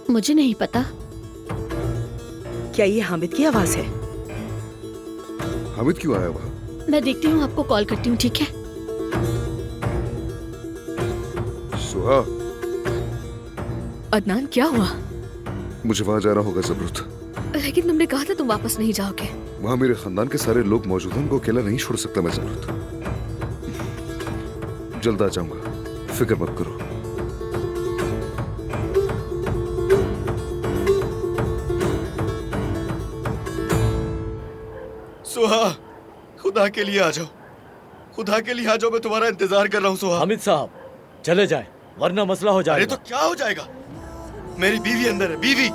मुझे नहीं पता। क्या ये हामिद की आवाज है? हामिद क्यों आया वहाँ? मैं देखती हूँ, आपको कॉल करती हूँ, ठीक है? सुहा, अदनान क्या हुआ? मुझे वहाँ जाना होगा ज़रूरत। लेकिन तुमने कहा था तुम वापस नहीं जाओगे। वहाँ मेरे खानदान के सारे लोग मौजूद हैं, उनको अकेला नहीं छोड़ सकता मैं ज़रूरत। जल्द आ जाऊंगा, फिक्र मत करो। सुहा, खुदा के लिए आ जाओ, खुदा के लिए आ जाओ, मैं तुम्हारा इंतजार कर रहा हूँ। सुहा, हामिद साहब चले जाएं, वरना मसला हो अरे जाएगा। तो क्या हो जाएगा? मेरी बीवी अंदर है, बीवी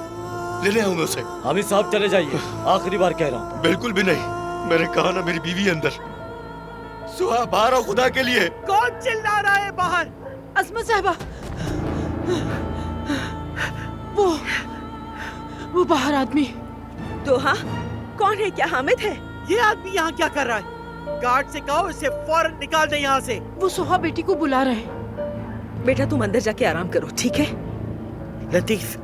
लेने आऊँ मैं उसे। हामिद साहब चले जाइए, आखिरी बार कह रहा हूँ। बिल्कुल भी नहीं, मैंने कहा ना मेरी बीवी अंदर। सुहा बाहर आओ खुदा के लिए। कौन चिल्ला रहा है बाहर? अस्मा साहबा, वो बाहर आदमी। तो हाँ, कौन है? क्या हामिद है? ये आदमी यहाँ क्या कर रहा है? गार्ड से कहो इसे फौरन निकाल दे यहाँ से। वो सुहा बेटी को बुला रहे हैं। बेटा तुम अंदर जाके आराम करो, ठीक है? लतीफ,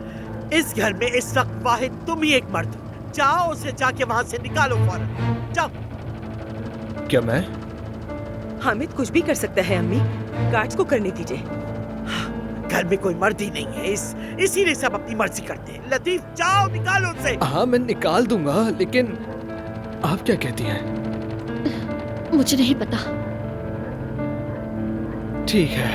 इस घर में इस वक्त वाहिद तुम ही एक मर्द हो। जाओ उसे जाके वहाँ से निकालो फौरन, जाओ। क्या मैं? हामिद कुछ भी कर सकता है अम्मी, गार्ड्स को करने दीजिए। घर में कोई मर्द ही नहीं है, इसीलिए सब अपनी मर्जी करते हैं। लतीफ जाओ निकालो उसे। हाँ मैं निकाल दूंगा, लेकिन आप क्या कहती हैं? मुझे नहीं पता। ठीक है।